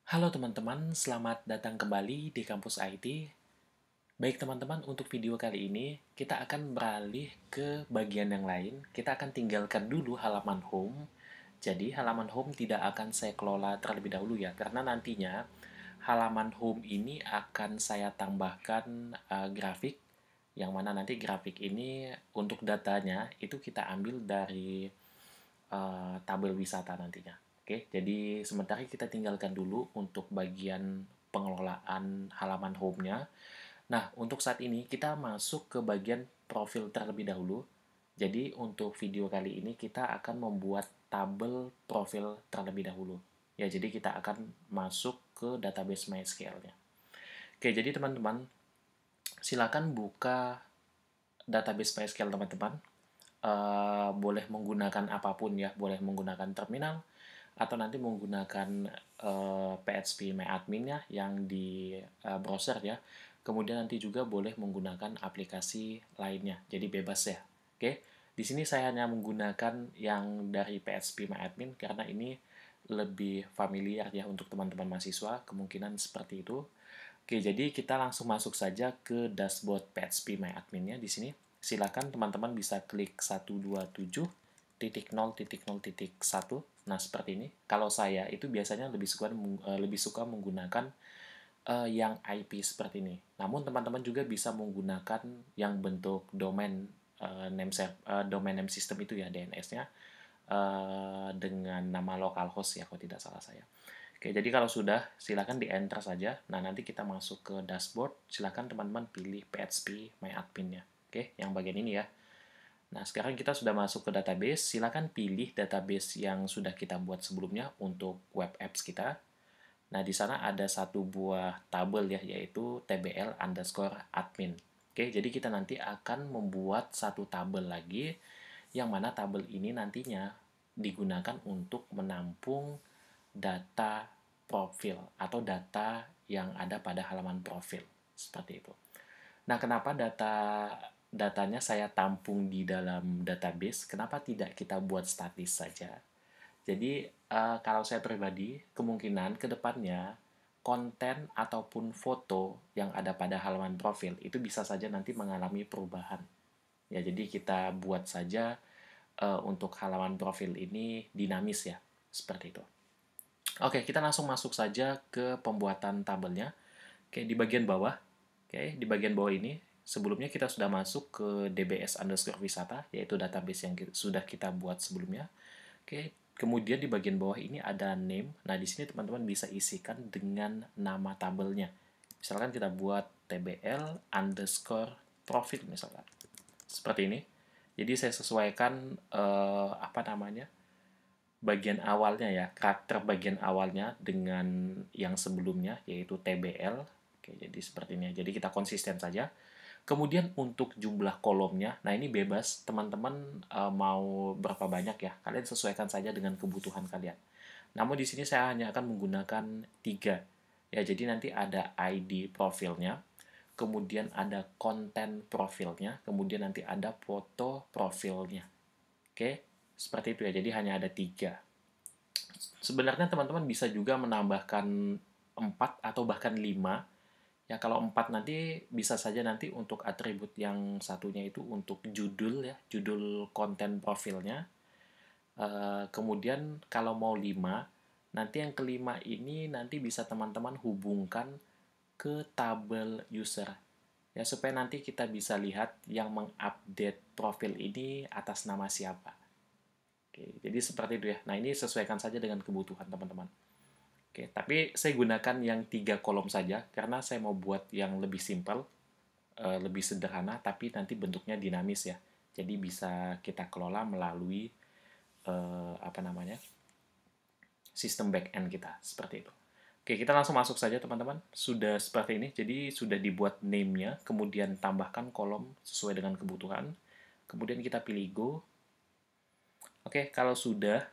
Halo teman-teman, selamat datang kembali di kampus IT. Baik teman-teman, untuk video kali ini kita akan beralih ke bagian yang lain. Kita akan tinggalkan dulu halaman home. Jadi halaman home tidak akan saya kelola terlebih dahulu ya, karena nantinya halaman home ini akan saya tambahkan grafik, yang mana nanti grafik ini untuk datanya itu kita ambil dari tabel wisata nantinya. Oke, jadi sementara kita tinggalkan dulu untuk bagian pengelolaan halaman home-nya. Nah, untuk saat ini kita masuk ke bagian profil terlebih dahulu. Jadi untuk video kali ini kita akan membuat tabel profil terlebih dahulu. Ya, jadi kita akan masuk ke database MySQL-nya. Oke, jadi teman-teman, silakan buka database MySQL teman-teman. Boleh menggunakan apapun ya, boleh menggunakan terminal atau nanti menggunakan PHP MyAdmin-nya yang di browser ya. Kemudian nanti juga boleh menggunakan aplikasi lainnya, jadi bebas ya. Oke, di sini saya hanya menggunakan yang dari PHP MyAdmin karena ini lebih familiar ya untuk teman-teman mahasiswa, kemungkinan seperti itu. Oke, jadi kita langsung masuk saja ke dashboard PHP MyAdmin-nya di sini. Silakan teman-teman bisa klik 127.0.0.1. Nah, seperti ini. Kalau saya itu biasanya lebih suka menggunakan yang IP seperti ini. Namun teman-teman juga bisa menggunakan yang bentuk domain domain name system itu ya, DNS-nya dengan nama localhost ya kalau tidak salah saya. Oke, jadi kalau sudah, silakan di-enter saja. Nah, nanti kita masuk ke dashboard. Silakan teman-teman pilih PHP MyAdmin-nya. Oke, yang bagian ini ya. Nah, sekarang kita sudah masuk ke database. Silakan pilih database yang sudah kita buat sebelumnya untuk web apps kita. Nah, di sana ada satu buah tabel ya, yaitu tbl_admin. Oke, jadi kita nanti akan membuat satu tabel lagi, yang mana tabel ini nantinya digunakan untuk menampung data profil atau data yang ada pada halaman profil seperti itu. Nah, kenapa datanya saya tampung di dalam database? Kenapa tidak kita buat statis saja? Jadi, kalau saya pribadi, kemungkinan ke depannya konten ataupun foto yang ada pada halaman profil itu bisa saja nanti mengalami perubahan. Ya, jadi kita buat saja untuk halaman profil ini dinamis ya, seperti itu. Oke, kita langsung masuk saja ke pembuatan tabelnya. Oke, di bagian bawah. Oke, di bagian bawah ini, sebelumnya kita sudah masuk ke dbs_wisata, yaitu database yang sudah kita buat sebelumnya. Oke, kemudian di bagian bawah ini ada name. Nah, di sini teman-teman bisa isikan dengan nama tabelnya. Misalkan kita buat tbl_profit misalkan. Seperti ini. Jadi saya sesuaikan apa namanya? Bagian awalnya ya, karakter bagian awalnya dengan yang sebelumnya, yaitu TBL. Oke, jadi seperti ini. Jadi kita konsisten saja. Kemudian untuk jumlah kolomnya, nah ini bebas, teman-teman mau berapa banyak ya, kalian sesuaikan saja dengan kebutuhan kalian. Namun di sini saya hanya akan menggunakan 3. Ya, jadi nanti ada ID profilnya, kemudian ada konten profilnya, kemudian nanti ada foto profilnya. Oke, seperti itu ya. Jadi hanya ada 3. Sebenarnya teman-teman bisa juga menambahkan 4 atau bahkan 5. Ya, kalau 4 nanti bisa saja nanti untuk atribut yang satunya itu untuk judul ya, judul konten profilnya. Kemudian kalau mau 5, nanti yang kelima ini nanti bisa teman-teman hubungkan ke tabel user. Ya, supaya nanti kita bisa lihat yang mengupdate profil ini atas nama siapa. Oke, jadi seperti itu ya. Nah, ini sesuaikan saja dengan kebutuhan teman-teman. Oke, tapi saya gunakan yang 3 kolom saja karena saya mau buat yang lebih simpel, lebih sederhana, tapi nanti bentuknya dinamis ya. Jadi bisa kita kelola melalui apa namanya, sistem backend kita seperti itu. Oke, kita langsung masuk saja teman-teman. Sudah seperti ini, jadi sudah dibuat name-nya, kemudian tambahkan kolom sesuai dengan kebutuhan. Kemudian kita pilih go. Oke, kalau sudah,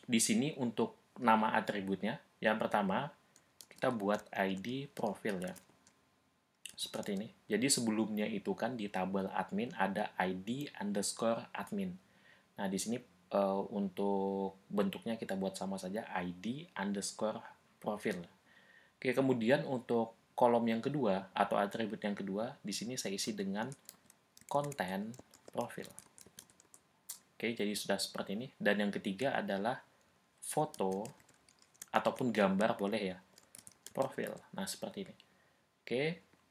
di sini untuk nama atributnya, yang pertama kita buat ID profil ya. Seperti ini. Jadi sebelumnya itu kan di tabel admin ada ID_admin. Nah, di sini untuk bentuknya kita buat sama saja ID_admin. profil. Oke, kemudian untuk kolom yang kedua atau atribut yang kedua, di sini saya isi dengan konten profil. Oke, jadi sudah seperti ini. Dan yang ketiga adalah foto ataupun gambar boleh ya, profil. Nah, seperti ini. Oke,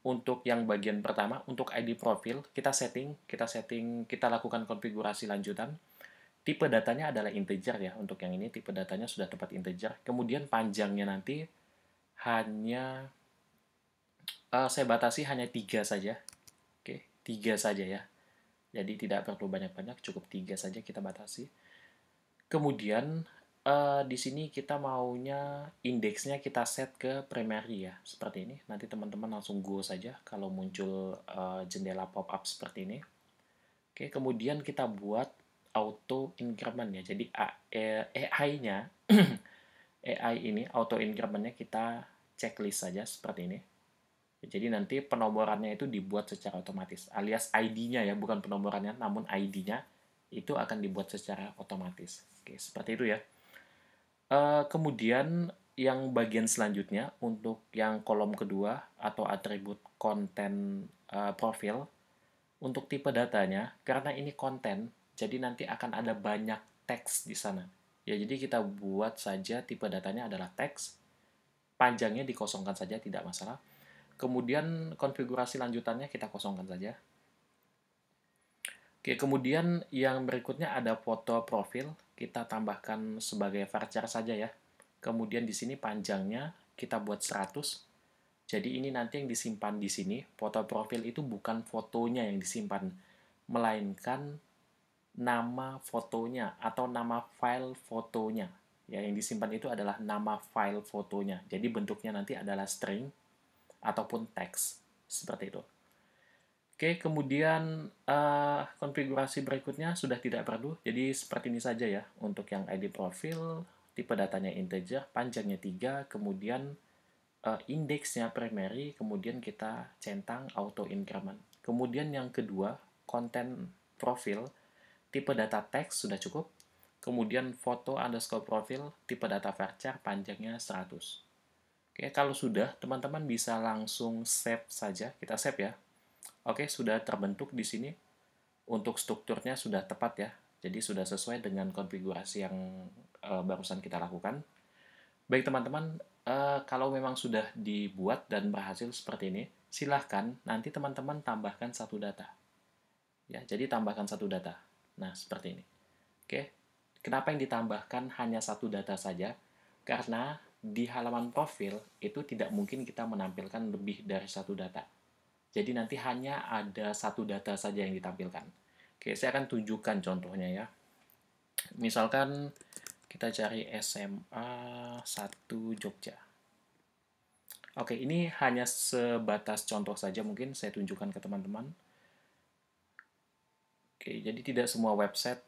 untuk yang bagian pertama, untuk ID profil, kita lakukan konfigurasi lanjutan. Tipe datanya adalah integer ya, untuk yang ini tipe datanya sudah tepat integer. Kemudian panjangnya nanti hanya, saya batasi hanya 3 saja. Oke, 3 saja ya. Jadi tidak perlu banyak-banyak, cukup 3 saja kita batasi. Kemudian di sini kita maunya indeksnya kita set ke primary ya, seperti ini. Nanti teman-teman langsung go saja kalau muncul jendela pop-up seperti ini. Oke, kemudian kita buat auto increment ya. Jadi AI-nya AI ini auto increment-nya kita checklist saja seperti ini. Jadi nanti penomorannya itu dibuat secara otomatis, alias ID-nya ya, bukan penomorannya, namun ID-nya itu akan dibuat secara otomatis. Oke, seperti itu ya. Kemudian yang bagian selanjutnya untuk yang kolom kedua atau atribut konten profil, untuk tipe datanya, karena ini konten, jadi nanti akan ada banyak teks di sana. Ya, jadi kita buat saja tipe datanya adalah teks, panjangnya dikosongkan saja, tidak masalah. Kemudian konfigurasi lanjutannya kita kosongkan saja. Oke, kemudian yang berikutnya ada foto profil, kita tambahkan sebagai varchar saja ya. Kemudian di sini panjangnya kita buat 100. Jadi ini nanti yang disimpan di sini, foto profil itu bukan fotonya yang disimpan, melainkan nama fotonya atau nama file fotonya. Ya, yang disimpan itu adalah nama file fotonya. Jadi bentuknya nanti adalah string ataupun teks, seperti itu. Oke, kemudian konfigurasi berikutnya sudah tidak perlu, jadi seperti ini saja ya. Untuk yang ID profil, tipe datanya integer, panjangnya 3, kemudian indeksnya primary, kemudian kita centang auto increment. Kemudian yang kedua, konten profil, tipe data teks sudah cukup. Kemudian foto underscore profil, tipe data varchar, panjangnya 100. Oke, kalau sudah, teman-teman bisa langsung save saja. Kita save ya. Oke, sudah terbentuk di sini. Untuk strukturnya sudah tepat ya. Jadi sudah sesuai dengan konfigurasi yang barusan kita lakukan. Baik teman-teman, kalau memang sudah dibuat dan berhasil seperti ini, silahkan nanti teman-teman tambahkan satu data. Ya, jadi tambahkan satu data. Nah, seperti ini. Oke, kenapa yang ditambahkan hanya satu data saja? Karena di halaman profil itu tidak mungkin kita menampilkan lebih dari satu data. Jadi nanti hanya ada satu data saja yang ditampilkan. Oke, saya akan tunjukkan contohnya ya. Misalkan kita cari SMA 1 Jogja. Oke, ini hanya sebatas contoh saja, mungkin saya tunjukkan ke teman-teman. Oke, jadi tidak semua website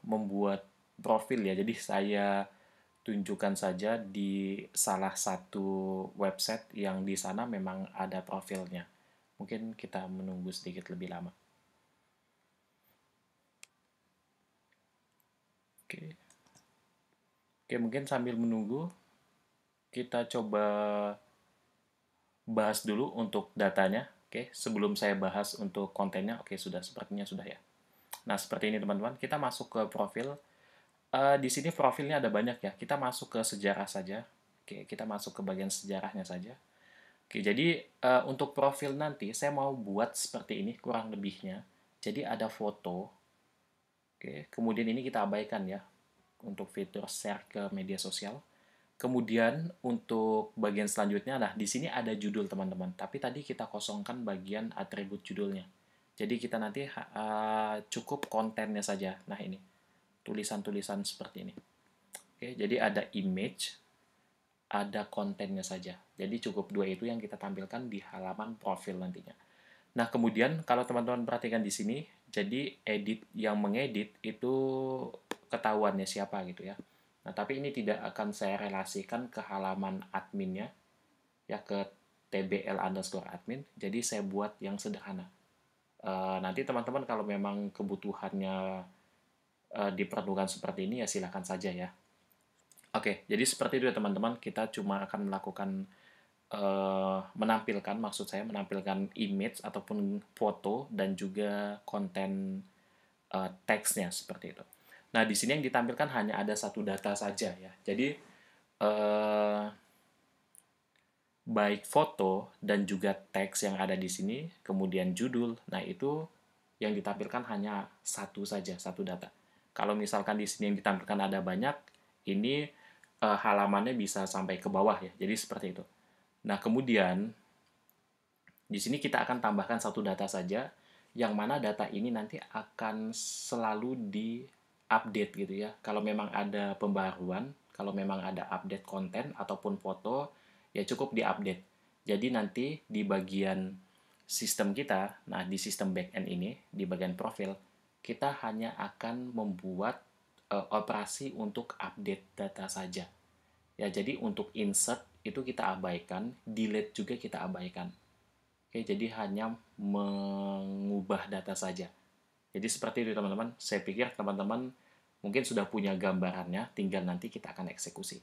membuat profil ya. Jadi saya tunjukkan saja di salah satu website yang di sana memang ada profilnya. Mungkin kita menunggu sedikit lebih lama. Oke. Oke, mungkin sambil menunggu, kita coba bahas dulu untuk datanya. Oke, sebelum saya bahas untuk kontennya, oke sudah, sepertinya sudah ya. Nah, seperti ini teman-teman, kita masuk ke profil. Di sini profilnya ada banyak ya, kita masuk ke sejarah saja. Oke, kita masuk ke bagian sejarahnya saja. Oke, jadi untuk profil nanti saya mau buat seperti ini kurang lebihnya. Jadi ada foto. Oke, kemudian ini kita abaikan ya untuk fitur share ke media sosial. Kemudian untuk bagian selanjutnya, nah di sini ada judul teman-teman. Tapi tadi kita kosongkan bagian atribut judulnya. Jadi kita nanti cukup kontennya saja. Nah ini, tulisan-tulisan seperti ini. Oke, jadi ada image, ada kontennya saja. Jadi cukup dua itu yang kita tampilkan di halaman profil nantinya. Nah, kemudian kalau teman-teman perhatikan di sini, jadi yang mengedit itu ketahuannya siapa gitu ya. Nah, tapi ini tidak akan saya relasikan ke halaman adminnya, ya ke tbl_admin. Jadi saya buat yang sederhana. Nanti teman-teman kalau memang kebutuhannya diperlukan seperti ini ya silakan saja ya. Oke, jadi seperti itu ya teman-teman, kita cuma akan melakukan menampilkan, maksud saya menampilkan image ataupun foto dan juga konten teksnya seperti itu. Nah, di sini yang ditampilkan hanya ada satu data saja ya. Jadi eh, baik foto dan juga teks yang ada di sini, kemudian judul. Nah, itu yang ditampilkan hanya satu saja, satu data. Kalau misalkan di sini yang ditampilkan ada banyak, ini halamannya bisa sampai ke bawah ya. Jadi seperti itu. Nah, kemudian di sini kita akan tambahkan satu data saja, yang mana data ini nanti akan selalu di-update gitu ya. Kalau memang ada pembaruan, kalau memang ada update konten ataupun foto, ya cukup di-update. Jadi nanti di bagian sistem kita, nah di sistem backend ini, di bagian profil, kita hanya akan membuat operasi untuk update data saja. Ya, jadi untuk insert itu kita abaikan, delete juga kita abaikan. Oke, jadi hanya mengubah data saja. Jadi seperti itu teman-teman. Saya pikir teman-teman mungkin sudah punya gambarannya, tinggal nanti kita akan eksekusi.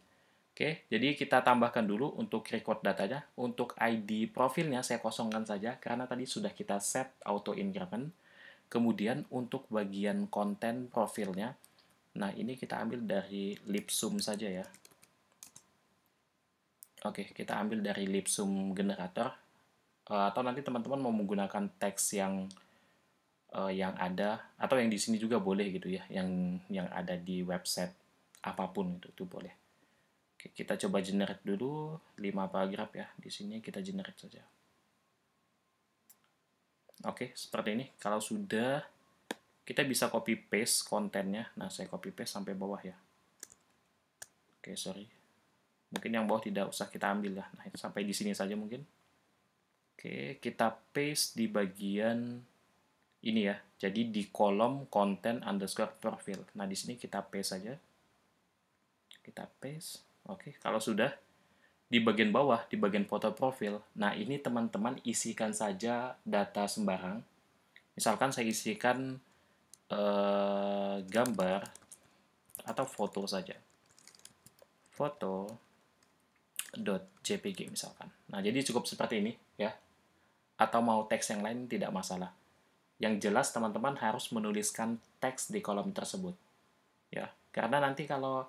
Oke, jadi kita tambahkan dulu untuk record datanya. Untuk ID profilnya saya kosongkan saja, karena tadi sudah kita set auto increment. Kemudian untuk bagian konten profilnya, nah ini kita ambil dari Lipsum saja ya. Oke, kita ambil dari Lipsum generator. Atau nanti teman-teman mau menggunakan teks yang ada atau yang di sini juga boleh gitu ya, yang ada di website apapun itu boleh. Oke, kita coba generate dulu 5 paragraf ya. Di sini kita generate saja. Oke, seperti ini. Kalau sudah, kita bisa copy paste kontennya. Nah, saya copy paste sampai bawah ya. Oke, sorry. Mungkin yang bawah tidak usah kita ambil lah. Nah, sampai di sini saja mungkin. Oke, kita paste di bagian ini ya. Jadi di kolom content underscore profile. Nah, di sini kita paste saja. Kita paste. Oke, kalau sudah, di bagian bawah, di bagian foto profil, nah ini teman-teman isikan saja data sembarang. Misalkan saya isikan gambar atau foto saja. Foto.jpg misalkan. Nah, jadi cukup seperti ini ya. Atau mau teks yang lain tidak masalah. Yang jelas teman-teman harus menuliskan teks di kolom tersebut. Ya, karena nanti kalau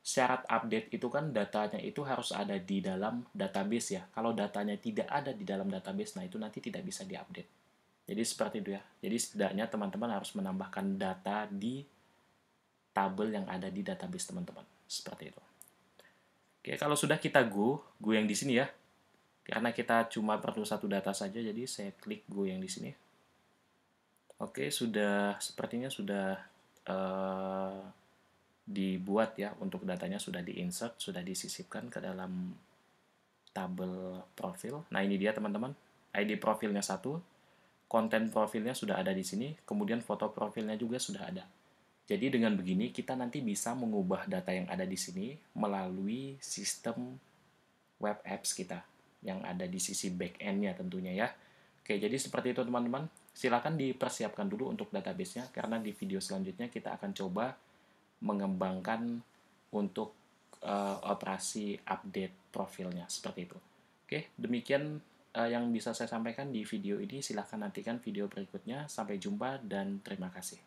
syarat update itu kan datanya itu harus ada di dalam database ya. Kalau datanya tidak ada di dalam database, nah itu nanti tidak bisa diupdate. Jadi seperti itu ya. Jadi setidaknya teman-teman harus menambahkan data di tabel yang ada di database teman-teman. Seperti itu. Oke, kalau sudah kita go yang di sini ya. Karena kita cuma perlu satu data saja, jadi saya klik go yang di sini. Oke, sudah sepertinya sudah dibuat ya, untuk datanya sudah di-insert, sudah disisipkan ke dalam tabel profil. Nah, ini dia teman-teman. ID profilnya satu, konten profilnya sudah ada di sini, kemudian foto profilnya juga sudah ada. Jadi dengan begini kita nanti bisa mengubah data yang ada di sini melalui sistem web apps kita yang ada di sisi back-end-nya tentunya ya. Oke, jadi seperti itu teman-teman. Silakan dipersiapkan dulu untuk database-nya, karena di video selanjutnya kita akan coba mengembangkan untuk operasi update profilnya seperti itu. Oke, demikian yang bisa saya sampaikan di video ini. Silahkan nantikan video berikutnya. Sampai jumpa dan terima kasih.